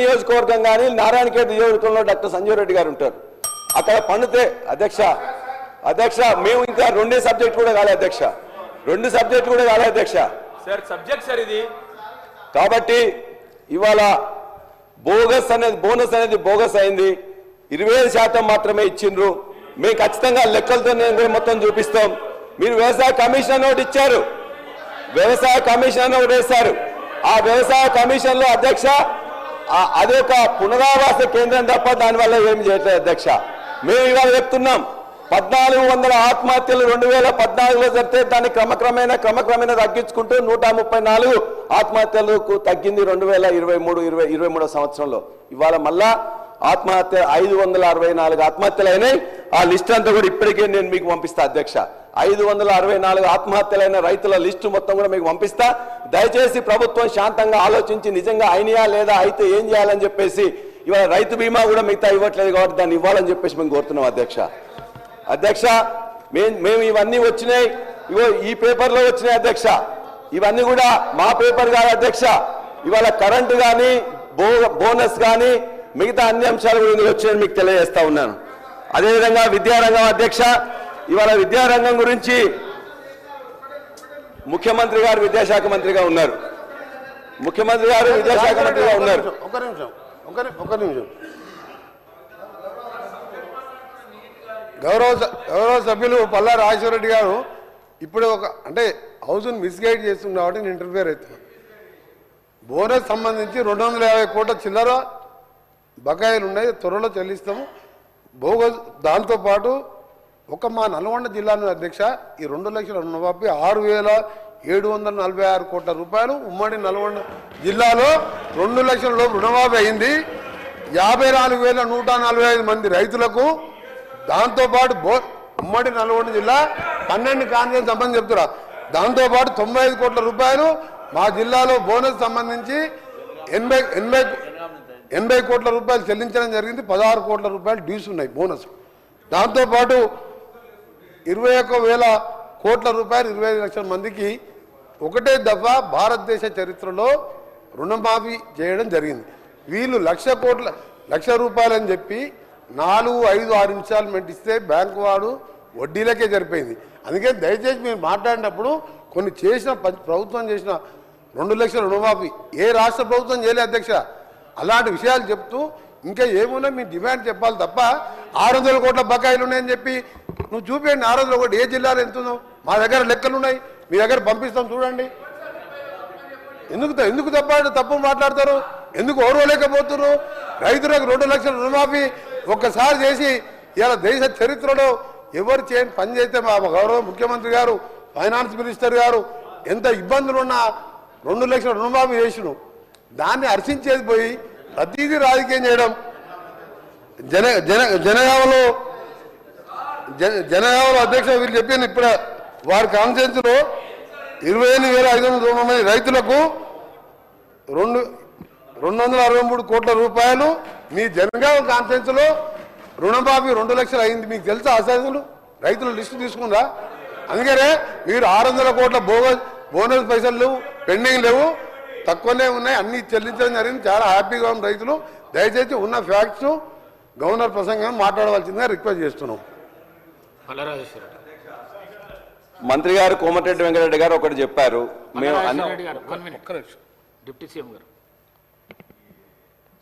నియోజకవర్గం కానీ నారాయణఖేడ్ నియోజకవర్గంలో డాక్టర్ సంజీవ్ రెడ్డి గారు ఉంటారు. అక్కడ పండితే అధ్యక్ష మేము ఇంకా 2 సబ్జెక్ట్ కూడా కాలే అధ్యక్ష, 2 సబ్జెక్ట్ కూడా కాలే అధ్యక్ష సబ్జెక్ట్ సార్ ఇది. కాబట్టి ఇవాళ బోనస్ అనేది బోగస్ అయింది. 25% మాత్రమే ఇచ్చిండ్రు. మేము ఖచ్చితంగా లెక్కలతో మొత్తం చూపిస్తాం. మీరు వ్యవసాయ కమిషన్ ఒకటి ఇచ్చారు, వ్యవసాయ కమిషన్ ఒకటి వేశారు. ఆ వ్యవసాయ కమిషన్ లో అధ్యక్ష అదొక పునరావాస కేంద్రం తప్ప దానివల్ల ఏం చేయట్లేదు అధ్యక్ష. మేము ఇవాళ చెప్తున్నాం 1400 ఆత్మహత్యలు 2014లో జరిగితే దాన్ని క్రమక్రమేణా తగ్గించుకుంటూ 134 ఆత్మహత్యలకు తగ్గింది 2023 సంవత్సరంలో. ఇవాళ మళ్ళా ఆత్మహత్య 564 ఆత్మహత్యలు అయినాయి. ఆ లిస్ట్ అంతా కూడా ఇప్పటికే నేను మీకు పంపిస్తా అధ్యక్ష. 564 ఆత్మహత్యలైన రైతుల లిస్టు మొత్తం కూడా మీకు పంపిస్తా. దయచేసి ప్రభుత్వం శాంతంగా ఆలోచించి నిజంగా అయినాయా లేదా, అయితే ఏం చేయాలని చెప్పేసి ఇవాళ రైతు బీమా కూడా మిగతా ఇవ్వట్లేదు కాబట్టి దాన్ని ఇవ్వాలని చెప్పేసి మేము కోరుతున్నాం అధ్యక్ష. మేము ఇవన్నీ వచ్చినాయి, ఇవో ఈ పేపర్లో వచ్చినాయి అధ్యక్ష. ఇవన్నీ కూడా మా పేపర్ కాదు అధ్యక్ష. ఇవాళ కరెంటు కానీ బోనస్ కానీ మిగతా అన్ని అంశాలు కూడా ఇందులో వచ్చాయని మీకు తెలియజేస్తా ఉన్నాను. అదేవిధంగా విద్యారంగం అధ్యక్ష, ఇవాళ విద్యారంగం గురించి ముఖ్యమంత్రి గారు విద్యాశాఖ మంత్రిగా ఉన్నారు. ముఖ్యమంత్రి గారు విద్యాశాఖ మంత్రిగా ఉన్నారు. ఒక నిమిషం. గౌరవ సభ్యులు పల్లా రాజేశ్వర రెడ్డి గారు ఇప్పుడు అంటే హౌస్ను మిస్గైడ్ చేస్తుంది కాబట్టి నేను ఇంటర్ఫియర్ అవుతున్నాను. బోనస్ సంబంధించి 250 కోట్ల చిల్లర బకాయిలు ఉన్నాయి, త్వరలో చెల్లిస్తాము. దాంతోపాటు మా నల్గొండ జిల్లాను అధ్యక్ష ఈ 2 లక్షల రుణమాఫీ 6,746 కోట్ల రూపాయలు ఉమ్మడి నల్గొండ జిల్లాలో 2 లక్షల లోపు రుణమాఫీ అయింది. 54,145 మంది రైతులకు. దాంతోపాటు ఉమ్మడి నల్గొండ జిల్లా 12 కాన్ఫరెన్స్ సంబంధించి చెప్తున్నా. దాంతోపాటు 95 కోట్ల రూపాయలు మా జిల్లాలో బోనస్ సంబంధించి 80 కోట్ల రూపాయలు చెల్లించడం జరిగింది. 16 కోట్ల రూపాయలు డ్యూస్ ఉన్నాయి బోనస్. దాంతోపాటు 21,000 కోట్ల రూపాయలు 25 లక్షల మందికి ఒకటే దఫా భారతదేశ చరిత్రలో రుణమాఫీ చేయడం జరిగింది. వీళ్ళు 1,00,00,000 రూపాయలు అని చెప్పి 4, 5, 6 ఇన్స్టాల్మెంట్ ఇస్తే బ్యాంకు వాడు వడ్డీలకే సరిపోయింది. అందుకే దయచేసి మీరు మాట్లాడినప్పుడు కొన్ని ప్రభుత్వం చేసిన 2 లక్షల రుణమాఫీ ఏ రాష్ట్ర ప్రభుత్వం చేయలేదు అధ్యక్ష. అలాంటి విషయాలు చెప్తూ ఇంకా ఏమున్నా మీ డిమాండ్ చెప్పాలి తప్ప 600 కోట్ల బకాయిలు ఉన్నాయని చెప్పి నువ్వు చూపించండి. 600 కోట్లు ఏ జిల్లాలో ఎంత ఉందో మా దగ్గర లెక్కలు ఉన్నాయి, మీ దగ్గర పంపిస్తాం చూడండి. ఎందుకు తప్పు మాట్లాడతారు? ఎందుకు ఓర్వలేకపోతున్నారు? రైతులకు 2 లక్షల రుణమాఫీ ఒక్కసారి చేసి ఇలా దేశ చరిత్రలో ఎవరు చేయని పని చేస్తే మా గౌరవ ముఖ్యమంత్రి గారు, ఫైనాన్స్ మినిస్టర్ గారు ఎంత ఇబ్బందులున్నా 2 లక్షల రుణమాఫీ చేసిన దాన్ని హర్షించేది పోయి ప్రతిదీ రాజకీయం చేయడం. జనగామలో అధ్యక్ష వీళ్ళు చెప్పాను ఇప్పుడు వారి కాన్ఫరెన్స్ లో 28,590 మంది రైతులకు 263 కోట్ల రూపాయలు మీ జనగామ కాన్ఫరెన్స్ లో రుణమాఫీ 2 లక్షలు అయింది. మీకు తెలుసా అసలు రైతుల లిస్టు తీసుకుందా? అందుకనే మీరు 600 కోట్ల బోనస్ పైసలు లేవు, పెండింగ్ లేవు, తక్కువనే ఉన్నాయి, అన్ని చెల్లించడం జరిగింది. చాలా హ్యాపీగా ఉన్న రైతులు. దయచేసి ఉన్న ఫ్యాక్ట్స్ గవర్నర్ ప్రసంగం మాట్లాడవలసిందిగా రిక్వెస్ట్ చేస్తున్నాం. మంత్రి గారు కోమటిరెడ్డి వెంకటరెడ్డి గారు ఒకటి చెప్పారు. మేము డిప్యూటీ సీఎం గారు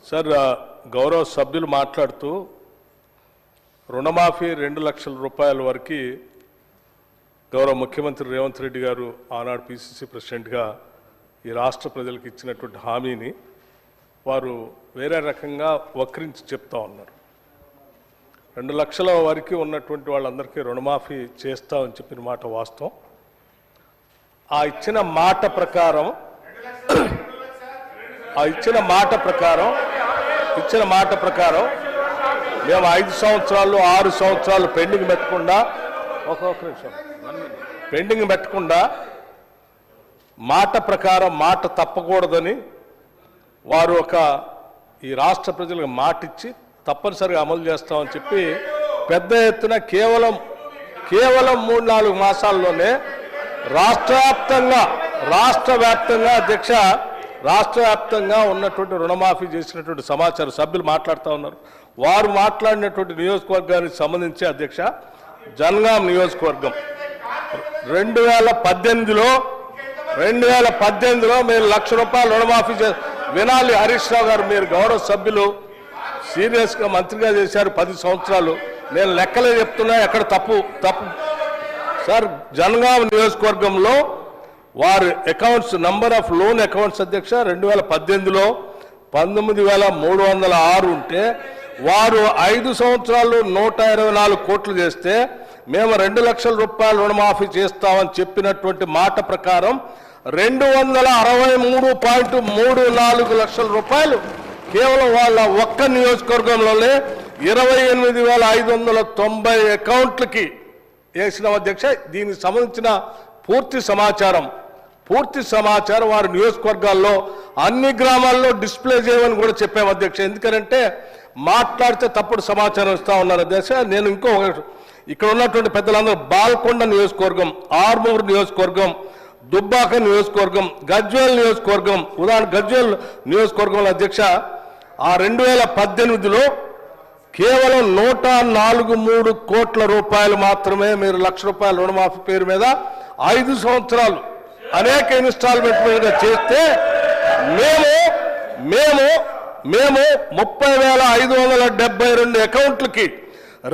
సార్ గౌరవ సభ్యులు మాట్లాడుతూ రుణమాఫీ 2 లక్షల రూపాయల వరకు గౌరవ ముఖ్యమంత్రి రేవంత్ రెడ్డి గారు ఆనాడు పిసిసి ప్రెసిడెంట్గా ఈ రాష్ట్ర ప్రజలకు ఇచ్చినటువంటి హామీని వారు వేరే రకంగా వక్రించి చెప్తా ఉన్నారు. 2 లక్షల వరకు ఉన్నటువంటి వాళ్ళందరికీ రుణమాఫీ చేస్తామని చెప్పిన మాట వాస్తవం. ఆ ఇచ్చిన మాట ప్రకారం మేము 5 సంవత్సరాలు 6 సంవత్సరాలు పెండింగ్ పెట్టకుండా మాట ప్రకారం మాట తప్పకూడదని వారు ఈ రాష్ట్ర ప్రజలకు మాటిచ్చి తప్పనిసరిగా అమలు చేస్తామని చెప్పి పెద్ద ఎత్తున కేవలం 3-4 మాసాల్లోనే రాష్ట్ర వ్యాప్తంగా అధ్యక్ష రాష్ట్ర వ్యాప్తంగా ఉన్నటువంటి రుణమాఫీ చేసినటువంటి సమాచారం సభ్యులు మాట్లాడుతూ ఉన్నారు. వారు మాట్లాడినటువంటి నియోజకవర్గానికి సంబంధించి అధ్యక్ష జనగాం నియోజకవర్గం 2018లో మీరు ₹1,00,000 రుణమాఫీ వినాలి. హరీష్ రావు గారు, మీరు గౌరవ సభ్యులు సీరియస్గా మంత్రిగా చేశారు 10 సంవత్సరాలు. నేను లెక్కలే చెప్తున్నా, ఎక్కడ తప్పు సార్. జనగాం నియోజకవర్గంలో వారి accounts number of loan accounts అధ్యక్ష 2018లో 19,306 ఉంటే వారు 5 సంవత్సరాలు 124 కోట్లు చేస్తే మేము ₹2,00,000 రుణమాఫీ చేస్తామని చెప్పినటువంటి మాట ప్రకారం 263.34 లక్షల రూపాయలు కేవలం వాళ్ళ ఒక్క నియోజకవర్గంలోనే 28,590 అకౌంట్లకి వేసిన అధ్యక్ష. దీనికి సంబంధించిన పూర్తి సమాచారం వారి నియోజకవర్గాల్లో అన్ని గ్రామాల్లో డిస్ప్లే చేయమని కూడా చెప్పాము అధ్యక్ష. ఎందుకంటే మాట్లాడితే తప్పుడు సమాచారం ఇస్తా ఉన్నారు అధ్యక్ష. నేను ఇక్కడ ఉన్నటువంటి పెద్దలందరూ బాల్కొండ నియోజకవర్గం, ఆర్మూరు నియోజకవర్గం, దుబ్బాక నియోజకవర్గం, గజ్వేల్ నియోజకవర్గం, ఉదాహరణ గజ్వేల్ నియోజకవర్గంలో అధ్యక్ష ఆ 2018లో కేవలం 143 కోట్ల రూపాయలు మాత్రమే మీరు ₹1,00,000 రుణమాఫీ పేరు మీద 5 సంవత్సరాలు అనేక ఇన్స్టాల్మెంట్ మీద చేస్తే మేము 30,572 అకౌంట్లకి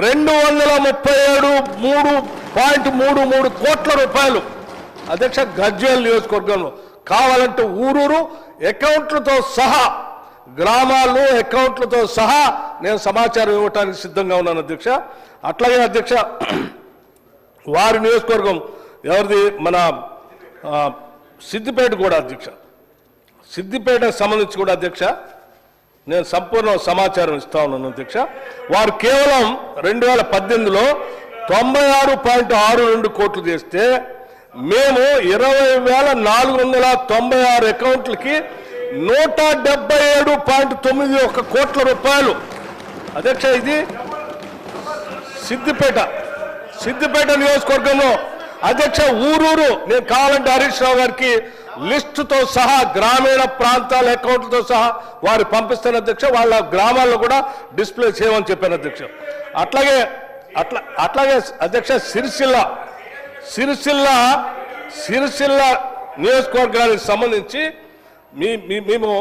237.33 కోట్ల రూపాయలు అధ్యక్ష గజ్వేల్ నియోజకవర్గంలో. కావాలంటే ఊరూరు అకౌంట్లతో సహా, గ్రామాల్లో అకౌంట్లతో సహా నేను సమాచారం ఇవ్వడానికి సిద్ధంగా ఉన్నాను అధ్యక్ష. అట్లాగే అధ్యక్ష వారి నియోజకవర్గం ఎవరిది, మన సిద్దిపేట కూడా అధ్యక్ష. సిద్దిపేటకు సంబంధించి కూడా అధ్యక్ష నేను సంపూర్ణ సమాచారం ఇస్తా ఉన్నాను అధ్యక్ష. వారు కేవలం 2018లో 96.62 కోట్లు చేస్తే మేము 20,496 అకౌంట్లకి 177.91 కోట్ల రూపాయలు అధ్యక్ష. ఇది సిద్దిపేట నియోజకవర్గంలో అధ్యక్ష ఊరూరు నేను కావాలంటే హరీష్ రావు గారికి లిస్టుతో సహా గ్రామీణ ప్రాంతాల అకౌంట్లతో సహా వారు పంపిస్తాను అధ్యక్ష. వాళ్ళ గ్రామాల్లో కూడా డిస్ప్లే చేయమని చెప్పాను అధ్యక్ష. అట్లాగే అధ్యక్ష సిరిసిల్ల నియోజకవర్గానికి సంబంధించి మేము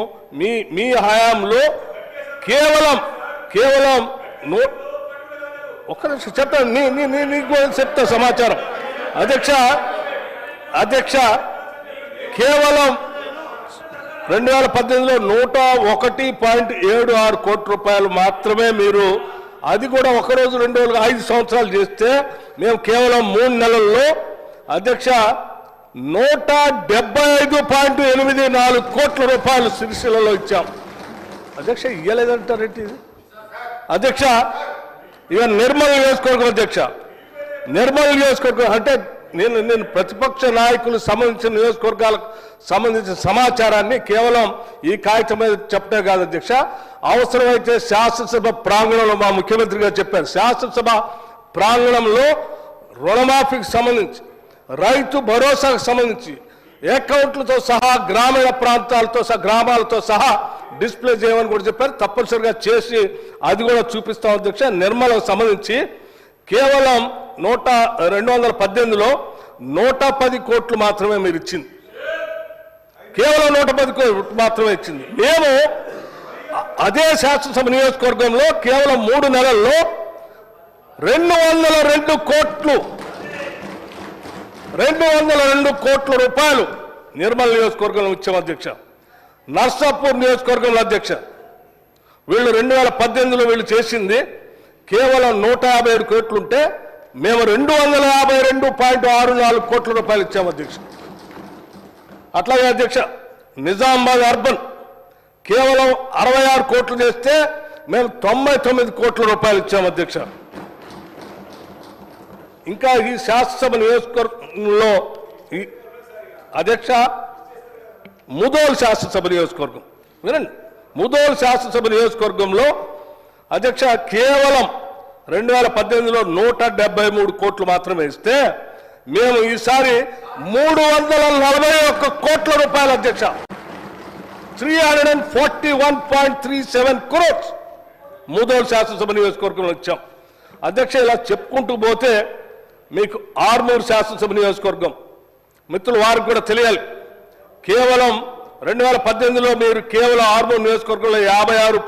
మీ హయాంలో కేవలం ఒక్క నిమిషం చెప్తాను, నీకు చెప్తా సమాచారం అధ్యక్ష. కేవలం 2018లో 101.76 కోట్ల రూపాయలు మాత్రమే మీరు, అది కూడా ఒకరోజు 2 రోజులు 5 సంవత్సరాలు చేస్తే మేము కేవలం 3 నెలల్లో అధ్యక్ష 175.84 కోట్ల రూపాయలు సిరిసిల్లలో ఇచ్చాం అధ్యక్ష. ఇయ్యలేదంటారేంటి అధ్యక్ష? ఇక నిర్మల్ నియోజకవర్గం అధ్యక్ష, నిర్మల్ నియోజకవర్గం అంటే నేను ప్రతిపక్ష నాయకులు సంబంధించిన నియోజకవర్గాలకు సంబంధించిన సమాచారాన్ని కేవలం ఈ కాగితం మీద చెప్పడే కాదు అధ్యక్ష. అవసరమైతే శాసనసభ ప్రాంగణంలో మా ముఖ్యమంత్రి గారు చెప్పారు, శాసనసభ ప్రాంగణంలో రుణమాఫీకి సంబంధించి, రైతు భరోసాకు సంబంధించి అకౌంట్లతో సహా గ్రామీణ ప్రాంతాలతో సహా గ్రామాలతో సహా డిస్ప్లే చేయమని కూడా చెప్పారు. తప్పనిసరిగా చేసి అది కూడా చూపిస్తాం అధ్యక్ష. నిర్మలకు సంబంధించి కేవలం 2018లో 110 కోట్లు మాత్రమే మీరు ఇచ్చింది, కేవలం 110 కోట్లు మాత్రమే ఇచ్చింది. మేము అదే శాసనసభ నియోజకవర్గంలో కేవలం 3 నెలల్లో 202 కోట్ల రూపాయలు నిర్మల్ నియోజకవర్గంలో ఇచ్చాం అధ్యక్ష. నర్సాపూర్ నియోజకవర్గంలో అధ్యక్ష వీళ్ళు 2018లో వీళ్ళు చేసింది కేవలం 157 కోట్లుంటే మేము 252.64 కోట్ల రూపాయలు ఇచ్చాము అధ్యక్ష. అట్లాగే అధ్యక్ష నిజామాబాద్ అర్బన్ కేవలం 66 కోట్లు చేస్తే మేము 99 కోట్ల రూపాయలు ఇచ్చాము అధ్యక్ష. ఇంకా ఈ శాసనసభ నియోజకవర్గంలో అధ్యక్ష ముదోల్ శాసనసభ నియోజకవర్గం వినండి, ముదోల్ శాసనసభ నియోజకవర్గంలో అధ్యక్ష కేవలం 2018లో 173 కోట్లు మాత్రమే ఇస్తే మేము ఈసారి 341 కోట్ల రూపాయలు అధ్యక్ష 341.37 crores మూదోల్ శాసనసభ నియోజకవర్గంలో ఇచ్చాం. అధ్యక్ష, ఇలా చెప్పుకుంటూ పోతే మీకు ఆర్మూర్ శాసనసభ నియోజకవర్గం మిత్రులు వారికి కూడా తెలియాలి. కేవలం 2018లో మీరు కేవలం ఆర్మూర్ నియోజకవర్గంలో 56